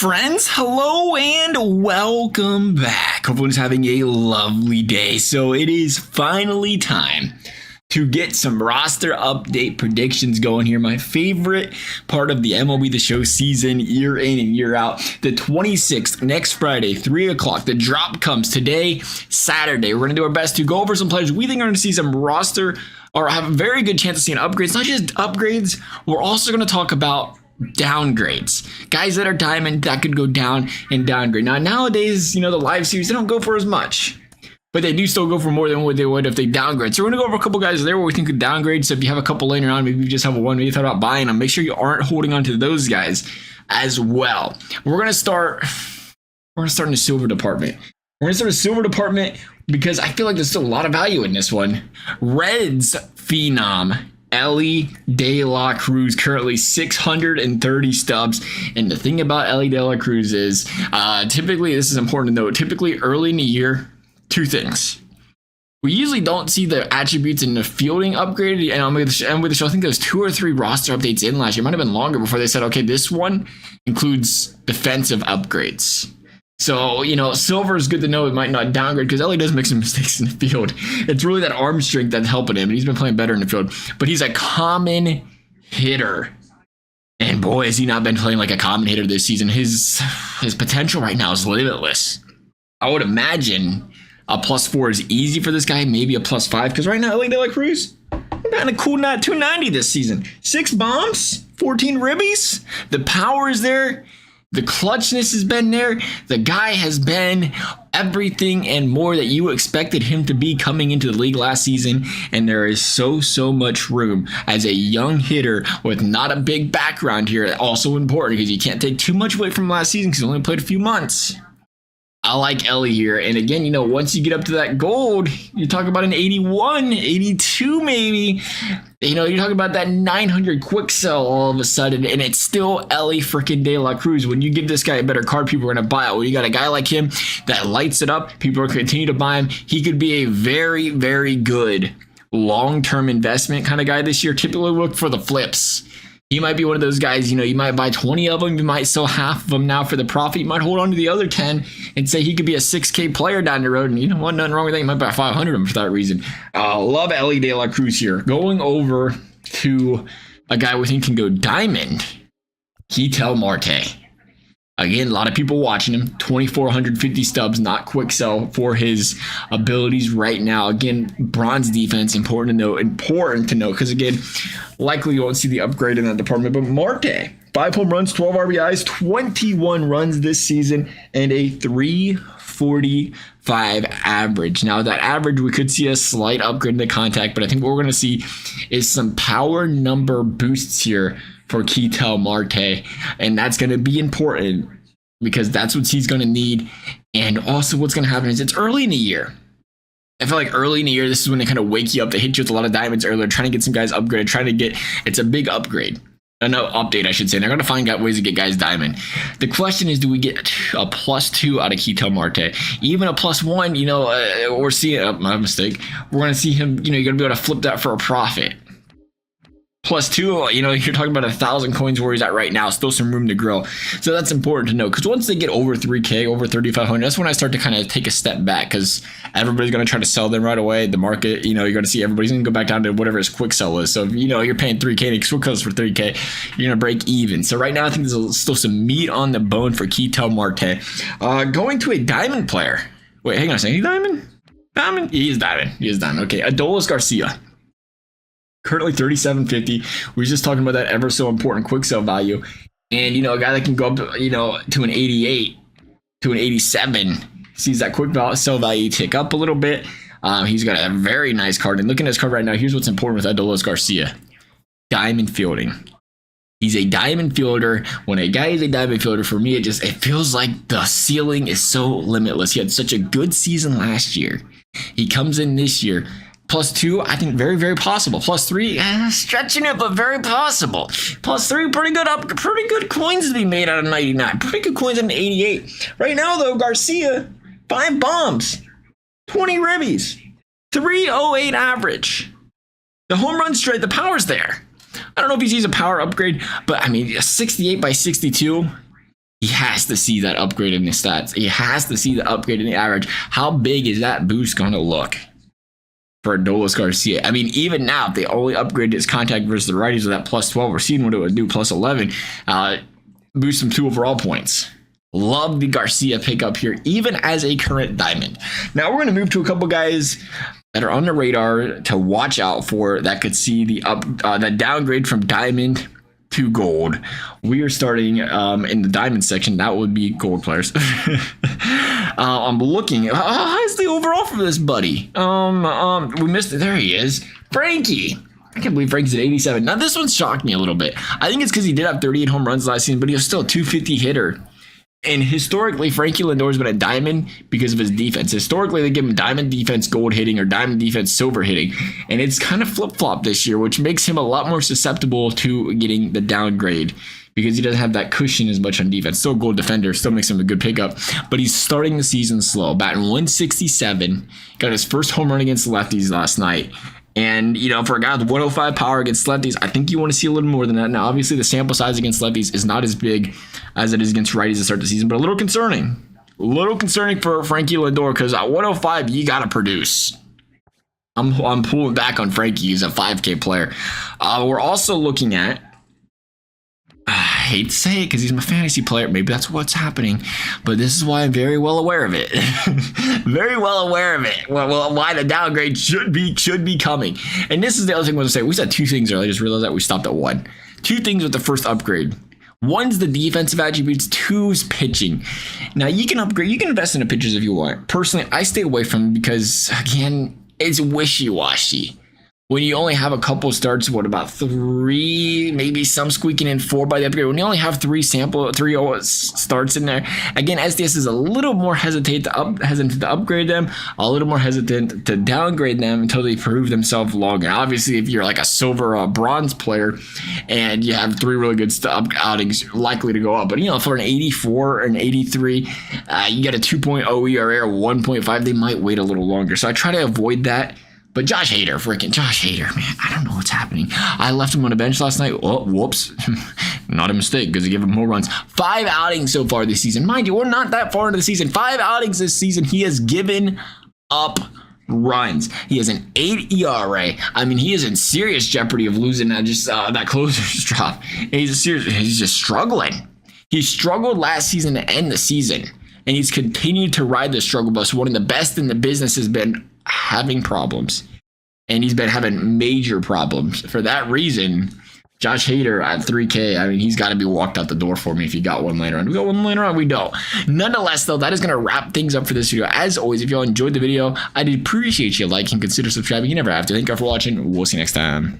friends? Hello and welcome back. Hope everyone's having a lovely day. So it is finally time to get some roster update predictions going here. My favorite part of the MLB The Show season, year in and year out. The 26th, next Friday, 3 o'clock. The drop comes today, Saturday. We're going to do our best to go over some players we think are going to see some roster or have a very good chance of seeing upgrades. Not just upgrades, we're also going to talk about downgrades, guys that are diamond that could go down and downgrade. Now nowadays, the live series, they don't go for as much, but they do still go for more than what they would if they downgrade. So we're gonna go over a couple guys there where we think could downgrade. So if you have a couple laying around, maybe you just have one, maybe you thought about buying them, make sure you aren't holding on to those guys as well. We're gonna start in the silver department. Because I feel like there's still a lot of value in this one. Reds phenom Elly De La Cruz, currently 630 stubs. And the thing about Elly De La Cruz is, typically, this is important to note, typically early in the year, two things. We usually don't see the attributes in the fielding upgraded. And I'm with the show, I think there's 2 or 3 roster updates in last year. It might have been longer before they said, okay, this one includes defensive upgrades. So, silver is good to know. It might not downgrade because Elly does make some mistakes in the field. It's really that arm strength that's helping him. And he's been playing better in the field. But he's a common hitter. And boy, has he not been playing like a common hitter this season. His potential right now is limitless. I would imagine a +4 is easy for this guy. Maybe a +5. Because right now, Elly De La Cruz, batting a cool 290 this season. 6 bombs, 14 ribbies. The power is there. The clutchness has been there. The guy has been everything and more that you expected him to be coming into the league last season. And there is so much room as a young hitter with not a big background here. Also important because you can't take too much away from last season because he only played a few months. I like Elly here. And again, once you get up to that gold, you talk about an 81, 82 maybe. You're talking about that 900 quick sell all of a sudden, and it's still Elly freaking De La Cruz. When you give this guy a better card, people are going to buy it. When you got a guy like him that lights it up, people are going to continue to buy him. He could be a very, very good long-term investment kind of guy this year. Typically look for the flips. He might be one of those guys, you might buy 20 of them. You might sell half of them now for the profit. You might hold on to the other 10 and say he could be a 6K player down the road. And nothing wrong with that. You might buy 500 of them for that reason. Love Elly De La Cruz here. Going over to a guy we think can go diamond, Ketel Marte. Again, a lot of people watching him. 2,450 stubs, not quick sell for his abilities right now. Again, bronze defense, important to note, because again, likely you won't see the upgrade in that department. But Marte, 5 home runs, 12 RBIs, 21 runs this season, and a 345 average. Now, that average, we could see a slight upgrade in the contact, but I think what we're going to see is some power number boosts here for Ketel Marte, and that's going to be important because that's what he's going to need. And also what's going to happen is it's early in the year. I feel like early in the year, this is when they kind of wake you up. They hit you with a lot of diamonds earlier, trying to get some guys upgraded, it's a big upgrade. No, update, I should say. They're going to find ways to get guys diamond. The question is, do we get a +2 out of Ketel Marte? Even a +1, we're seeing, my mistake. We're going to see him, you're going to be able to flip that for a profit. +2, you're talking about 1,000 coins where he's at right now. Still some room to grow. So that's important to know because once they get over 3K, over 3,500, that's when I start to kind of take a step back because everybody's going to try to sell them right away. The market, you're going to see everybody's going to go back down to whatever his quick sell is. So if, you're paying 3K and quick sells for 3K, you're going to break even. So right now, I think there's still some meat on the bone for Ketel Marte. Going to a diamond player. Wait, hang on a second. He's diamond? Diamond? He is diamond. Okay, Adolis Garcia. Currently 3,750. We were just talking about that ever so important quick sell value. And, a guy that can go up, to an 88, to an 87, sees that quick sell value tick up a little bit. He's got a very nice card. And looking at his card right now, here's what's important with Adolis Garcia. Diamond fielding. He's a diamond fielder. When a guy is a diamond fielder, for me, it feels like the ceiling is so limitless. He had such a good season last year. He comes in this year. +2, I think very, very possible. +3, stretching it, but very possible. +3, pretty good coins to be made out of 99. Pretty good coins out of 88. Right now, though, Garcia, 5 bombs, 20 ribbies, 308 average. The home run straight, the power's there. I don't know if he sees a power upgrade, but I mean, 68 by 62. he has to see that upgrade in his stats. He has to see the upgrade in the average. How big is that boost going to look for Adolis Garcia? I mean, even now, if they only upgraded his contact versus the righties with that plus 12, we're seeing what it would do, plus 11, boost some 2 overall points. Love the Garcia pickup here, even as a current diamond. Now we're going to move to a couple guys that are on the radar to watch out for that could see the downgrade from diamond to gold. We are starting in the diamond section. That would be gold players. I'm looking. How's the overall for this buddy? We missed it. There he is, Frankie. I can't believe Frankie's at 87. Now this one shocked me a little bit. I think it's because he did have 38 home runs last season, but he was still a 250 hitter. And historically, Frankie Lindor's been a diamond because of his defense. Historically, they give him diamond defense, gold hitting, or diamond defense, silver hitting. And it's kind of flip-flopped this year, which makes him a lot more susceptible to getting the downgrade because he doesn't have that cushion as much on defense. Still a gold defender, still makes him a good pickup. But he's starting the season slow. Batting 167, got his first home run against the lefties last night. And, you know, for a guy with 105 power against lefties, I think you want to see a little more than that. Now, obviously, the sample size against lefties is not as big as it is against righties to start the season, but a little concerning. A little concerning for Frankie Lindor because at 105, you got to produce. I'm pulling back on Frankie. He's a 5K player. We're also looking at, I hate to say it because he's my fantasy player. Maybe that's what's happening, but this is why I'm very well aware of it. Very well aware of it. Well, why the downgrade should be coming. And this is the other thing I want to say. We said 2 things earlier. I just realized that we stopped at 1. 2 things with the first upgrade. 1's the defensive attributes. 2's pitching. Now you can upgrade. You can invest in the pitchers if you want. Personally, I stay away from it because again, it's wishy-washy. When you only have a couple starts, what about 3, maybe some squeaking in 4 by the upgrade. When you only have 3 starts in there, again, SDS is a little more hesitant to upgrade them, a little more hesitant to downgrade them until they prove themselves longer. Obviously, if you're like a silver or a bronze player and you have 3 really good outings, likely to go up. But you know, for an 84 or an 83, you get a 2.0 ERA or 1.5, they might wait a little longer. So I try to avoid that. But Josh Hader, man, I don't know what's happening. I left him on a bench last night. Oh, whoops. Not a mistake because they give him more runs. 5 outings so far this season. Mind you, we're not that far into the season. 5 outings this season. He has given up runs. He has an 8 ERA. I mean, he is in serious jeopardy of losing that closer's job. He's just struggling. He struggled last season to end the season. And he's continued to ride the struggle bus. One of the best in the business has been having problems. And he's been having major problems. For that reason, Josh Hader at 3K, I mean, he's got to be walked out the door for me if you got one later on. We got one later on? We don't. Nonetheless, though, that is going to wrap things up for this video. As always, if y'all enjoyed the video, I'd appreciate you liking, consider subscribing. You never have to. Thank you all for watching. We'll see you next time.